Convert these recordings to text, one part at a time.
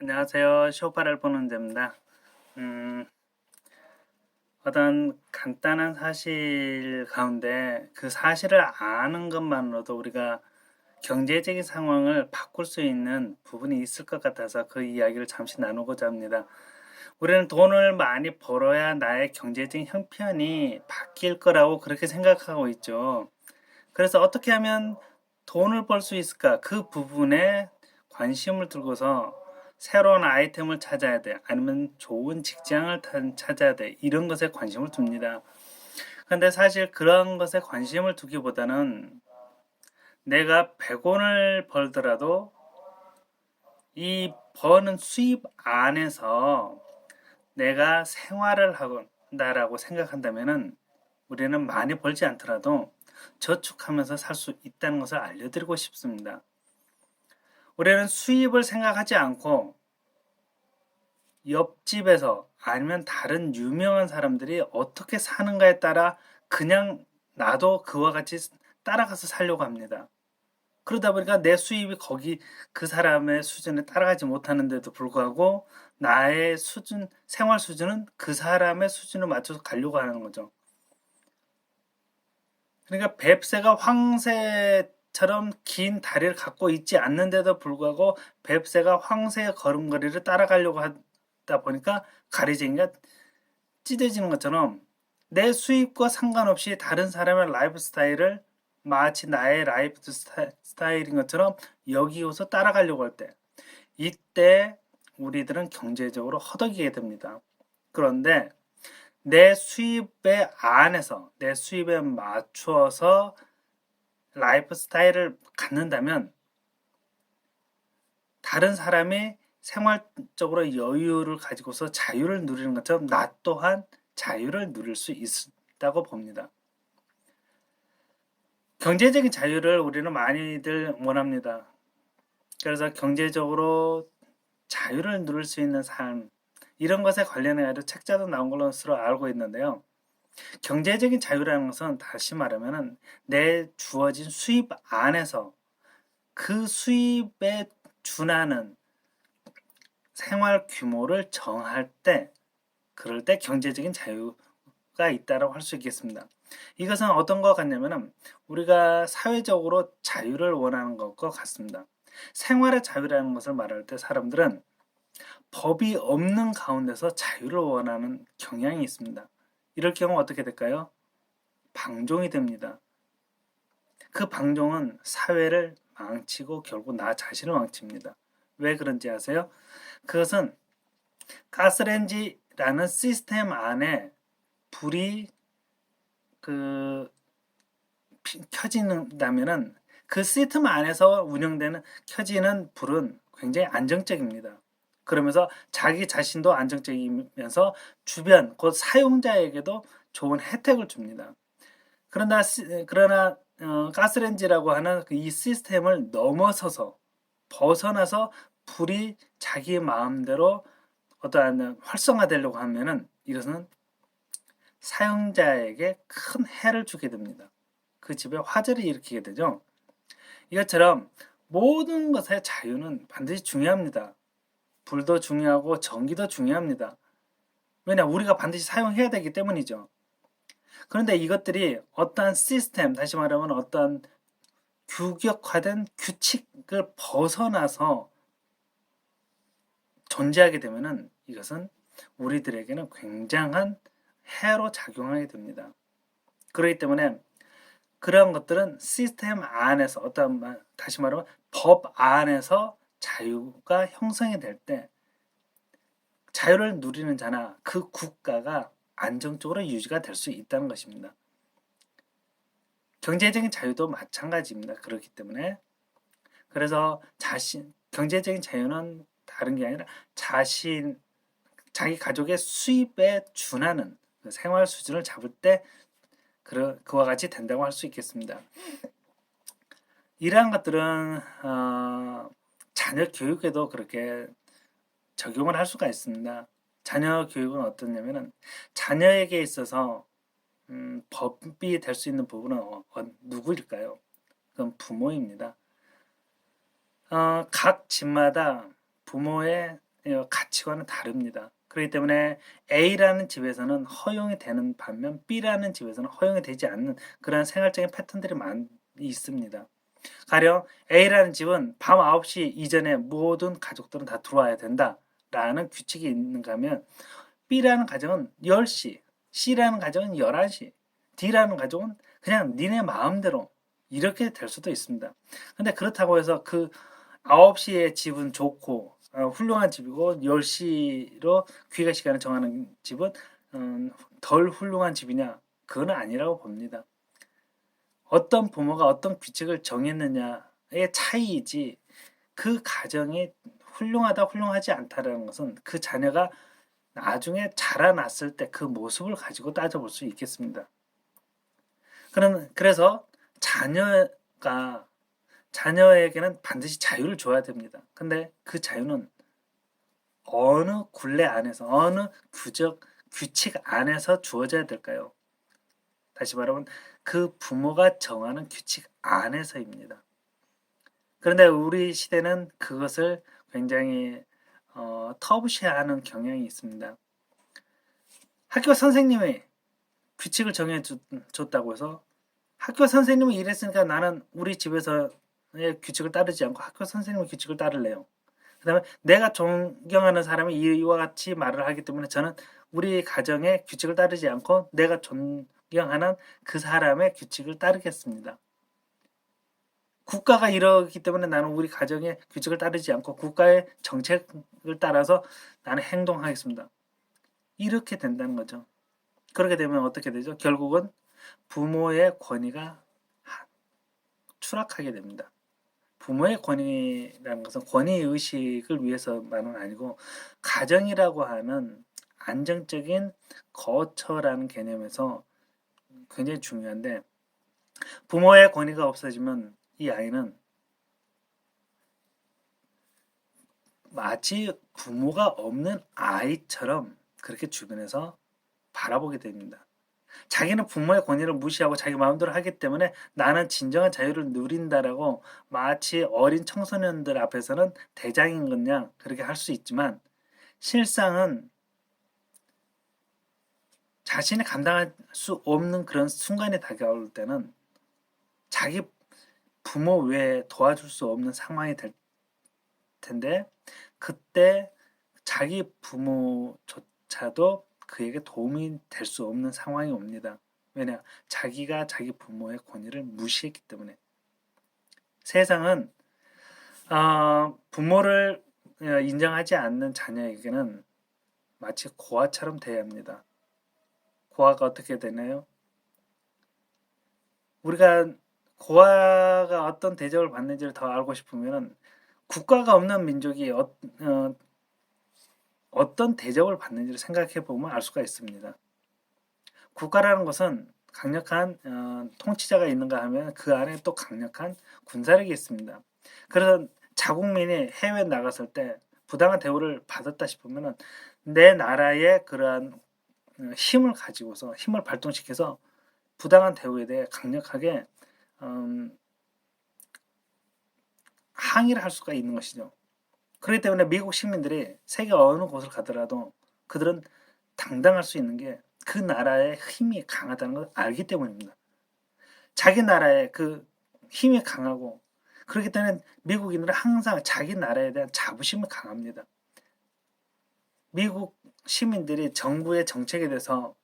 안녕하세요. 쇼파를 보는 데입니다. 음, 어떤 간단한 사실 가운데 그 사실을 아는 것만으로도 우리가 경제적인 상황을 바꿀 수 있는 부분이 있을 것 같아서 그 이야기를 잠시 나누고자 합니다. 우리는 돈을 많이 벌어야 나의 경제적인 형편이 바뀔 거라고 그렇게 생각하고 있죠. 그래서 어떻게 하면 돈을 벌 수 있을까? 그 부분에 관심을 두고서 새로운 아이템을 찾아야 돼. 아니면 좋은 직장을 찾아야 돼. 이런 것에 관심을 둡니다. 근데 사실 그런 것에 관심을 두기보다는 내가 100원을 벌더라도 이 버는 수입 안에서 내가 생활을 한다라고 생각한다면은 우리는 많이 벌지 않더라도 저축하면서 살 수 있다는 것을 알려드리고 싶습니다. 우리는 수입을 생각하지 않고 옆집에서 아니면 다른 유명한 사람들이 어떻게 사는가에 따라 그냥 나도 그와 같이 따라가서 살려고 합니다. 그러다 보니까 내 수입이 거기 그 사람의 수준에 따라가지 못하는데도 불구하고 나의 수준, 생활 수준은 그 사람의 수준을 맞춰서 가려고 하는 거죠. 그러니까 뱁새가 황새처럼 긴 다리를 갖고 있지 않는데도 불구하고 뱁새가 황새의 걸음걸이를 따라가려고 하다 보니까 가리쟁이가 찢어지는 것처럼 내 수입과 상관없이 다른 사람의 라이프 스타일을 마치 나의 라이프 스타일인 것처럼 여기고서 따라가려고 할 때, 이때 우리들은 경제적으로 허덕이게 됩니다. 그런데 내 수입의 안에서 내 수입에 맞추어서 라이프 스타일을 갖는다면 다른 사람이 생활적으로 여유를 가지고서 자유를 누리는 것처럼 나 또한 자유를 누릴 수 있다고 봅니다. 경제적인 자유를 우리는 많이들 원합니다. 그래서 경제적으로 자유를 누릴 수 있는 삶, 이런 것에 관련해 책자도 나온 것으로 알고 있는데요. 경제적인 자유라는 것은 다시 말하면 내 주어진 수입 안에서 그 수입에 준하는 생활 규모를 정할 때, 그럴 때 경제적인 자유가 있다고 할 수 있겠습니다. 이것은 어떤 것 같냐면 우리가 사회적으로 자유를 원하는 것과 같습니다. 생활의 자유라는 것을 말할 때 사람들은 법이 없는 가운데서 자유를 원하는 경향이 있습니다. 이럴 경우 어떻게 될까요? 방종이 됩니다. 그 방종은 사회를 망치고 결국 나 자신을 망칩니다. 왜 그런지 아세요? 그것은 가스레인지라는 시스템 안에 불이 그 켜진다면은 그 시스템 안에서 운영되는 켜지는 불은 굉장히 안정적입니다. 그러면서 자기 자신도 안정적이면서 주변 곧 사용자에게도 좋은 혜택을 줍니다. 그러나 가스레인지라고 하는 이 시스템을 넘어서서 벗어나서 불이 자기 마음대로 어떠한 활성화되려고 하면은 이것은 사용자에게 큰 해를 주게 됩니다. 그 집에 화재를 일으키게 되죠. 이것처럼 모든 것의 자유는 반드시 중요합니다. 불도 중요하고 전기도 중요합니다. 왜냐 우리가 반드시 사용해야 되기 때문이죠. 그런데 이것들이 어떠한 시스템, 다시 말하면 어떠한 규격화된 규칙을 벗어나서 존재하게 되면은 이것은 우리들에게는 굉장한 해로 작용하게 됩니다. 그렇기 때문에 그런 것들은 시스템 안에서 다시 말하면 법 안에서 자유가 형성이 될 때 자유를 누리는 자나 그 국가가 안정적으로 유지가 될 수 있다는 것입니다. 경제적인 자유도 마찬가지입니다. 그렇기 때문에 그래서 경제적인 자유는 다른 게 아니라 자기 가족의 수입에 준하는 그 생활 수준을 잡을 때 그와 같이 된다고 할 수 있겠습니다. 이러한 것들은 자녀 교육에도 그렇게 적용을 할 수가 있습니다. 자녀 교육은 어떠냐면은 자녀에게 있어서 법이 될 수 있는 부분은 누구일까요? 그건 부모입니다. 각 집마다 부모의 가치관은 다릅니다. 그렇기 때문에 A라는 집에서는 허용이 되는 반면 B라는 집에서는 허용이 되지 않는 그런 생활적인 패턴들이 많이 있습니다. 가령 A라는 집은 밤 9시 이전에 모든 가족들은 다 들어와야 된다라는 규칙이 있는가 하면 B라는 가정은 10시, C라는 가정은 11시, D라는 가정은 그냥 니네 마음대로 이렇게 될 수도 있습니다. 근데 그렇다고 해서 그 9시에 집은 좋고 훌륭한 집이고 10시로 귀가 시간을 정하는 집은 덜 훌륭한 집이냐? 그건 아니라고 봅니다. 어떤 부모가 어떤 규칙을 정했느냐의 차이이지 그 가정이 훌륭하다 훌륭하지 않다라는 것은 그 자녀가 나중에 자라났을 때 그 모습을 가지고 따져볼 수 있겠습니다. 그래서 자녀에게는 반드시 자유를 줘야 됩니다. 근데 그 자유는 어느 굴레 안에서 어느 규칙 안에서 주어져야 될까요? 다시 말하면 그 부모가 정하는 규칙 안에서입니다. 그런데 우리 시대는 그것을 굉장히 터부시하는 경향이 있습니다. 학교 선생님이 규칙을 정해줬다고 해서 학교 선생님이 이랬으니까 나는 우리 집에서의 규칙을 따르지 않고 학교 선생님의 규칙을 따를래요. 그 다음에 내가 존경하는 사람이 이와 같이 말을 하기 때문에 저는 우리 가정의 규칙을 따르지 않고 내가 존경하는 그 사람의 규칙을 따르겠습니다. 국가가 이러기 때문에 나는 우리 가정의 규칙을 따르지 않고 국가의 정책을 따라서 나는 행동하겠습니다. 이렇게 된다는 거죠. 그렇게 되면 어떻게 되죠? 결국은 부모의 권위가 추락하게 됩니다. 부모의 권위라는 것은 권위의식을 위해서만은 아니고 가정이라고 하는 안정적인 거처라는 개념에서 굉장히 중요한데 부모의 권위가 없어지면 이 아이는 마치 부모가 없는 아이처럼 그렇게 주변에서 바라보게 됩니다. 자기는 부모의 권위를 무시하고 자기 마음대로 하기 때문에 나는 진정한 자유를 누린다라고 마치 어린 청소년들 앞에서는 대장인 것냥 그렇게 할 수 있지만 실상은 자신이 감당할 수 없는 그런 순간이 다가올 때는 자기 부모 외에 도와줄 수 없는 상황이 될 텐데 그때 자기 부모조차도 그에게 도움이 될 수 없는 상황이 옵니다. 왜냐? 자기가 자기 부모의 권위를 무시했기 때문에. 세상은 부모를 인정하지 않는 자녀에게는 마치 고아처럼 대합니다. 고아가 어떻게 되나요? 우리가 고아가 어떤 대접을 받는지를 더 알고 싶으면 국가가 없는 민족이 어떤 대접을 받는지를 생각해 보면 알 수가 있습니다. 국가라는 것은 강력한 통치자가 있는가 하면 그 안에 또 강력한 군사력이 있습니다. 그래서 자국민이 해외에 나갔을 때 부당한 대우를 받았다 싶으면 내 나라의 그러한 힘을 가지고서 힘을 발동시켜서 부당한 대우에 대해 강력하게 항의를 할 수가 있는 것이죠. 그렇기 때문에 미국 시민들이 세계 어느 곳을 가더라도 그들은 당당할 수 있는 게 그 나라의 힘이 강하다는 걸 알기 때문입니다. 자기 나라의 그 힘이 강하고 그렇기 때문에 미국인들은 항상 자기 나라에 대한 자부심이 강합니다. 미국 시민들이 정부의 정책에 대해서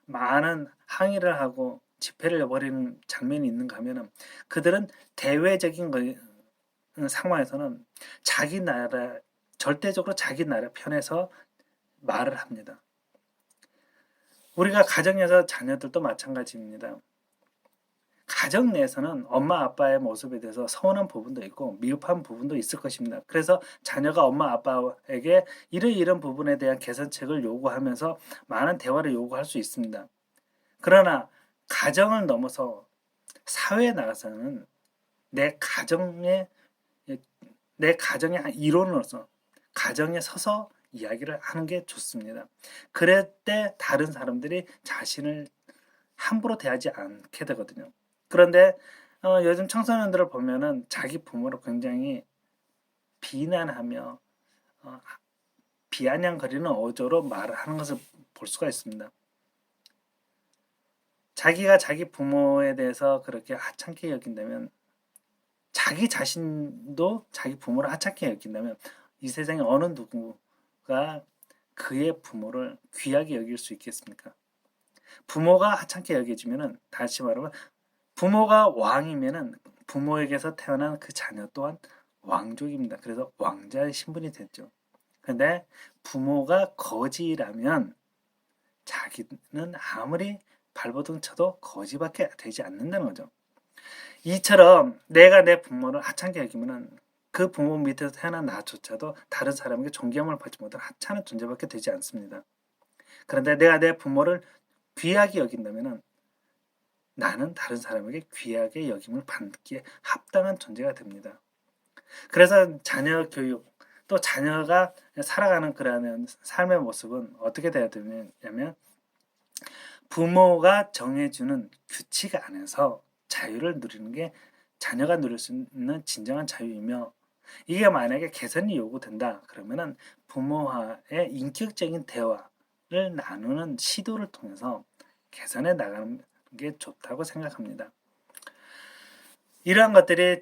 많은 항의를 하고 집회를 벌이는 장면이 있는가 하면 그들은 대외적인 상황에서는 자기 나라 절대적으로 자기 나라 편에서 말을 합니다. 우리가 가정에서 자녀들도 마찬가지입니다. 가정 내에서는 엄마 아빠의 모습에 대해서 서운한 부분도 있고 미흡한 부분도 있을 것입니다. 그래서 자녀가 엄마 아빠에게 이런 부분에 대한 개선책을 요구하면서 많은 대화를 요구할 수 있습니다. 그러나 가정을 넘어서 사회에 나가서는 내 가정의 일원으로서 가정에 서서 이야기를 하는 게 좋습니다. 그럴 때 다른 사람들이 자신을 함부로 대하지 않게 되거든요. 그런데 요즘 청소년들을 보면은 자기 부모를 굉장히 비난하며 비아냥거리는 어조로 말을 하는 것을 볼 수가 있습니다. 자기가 자기 부모에 대해서 그렇게 하찮게 여긴다면, 자기 자신도 자기 부모를 하찮게 여긴다면 이 세상에 어느 누구가 그의 부모를 귀하게 여길 수 있겠습니까? 부모가 하찮게 여겨지면은, 다시 말하면 부모가 왕이면은 부모에게서 태어난 그 자녀 또한 왕족입니다. 그래서 왕자의 신분이 됐죠. 근데 부모가 거지라면 자기는 아무리 발버둥 쳐도 거지밖에 되지 않는다는 거죠. 이처럼 내가 내 부모를 하찮게 여기면은 그 부모 밑에서 태어난 나조차도 다른 사람에게 존경을 받지 못한 하찮은 존재밖에 되지 않습니다. 그런데 내가 내 부모를 귀하게 여긴다면은 나는 다른 사람에게 귀하게 여김을 받기에 합당한 존재가 됩니다. 그래서 자녀 교육, 또 자녀가 살아가는 그러한 삶의 모습은 어떻게 돼야 되냐면, 부모가 정해주는 규칙 안에서 자유를 누리는 게 자녀가 누릴 수 있는 진정한 자유이며, 이게 만약에 개선이 요구된다 그러면은 부모와의 인격적인 대화를 나누는 시도를 통해서 개선해 나가는 게 좋다고 생각합니다. 이러한 것들이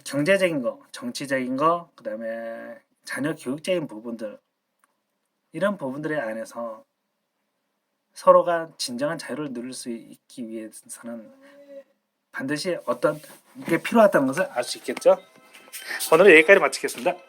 경제적인 거, 정치적인 거, 그 다음에 자녀 교육적인 부분들, 이런 부분들에 안에서 서로가 진정한 자유를 누릴 수 있기 위해서는 반드시 어떤 게 필요하다는 것을 알 수 있겠죠. 오늘은 여기까지 마치겠습니다.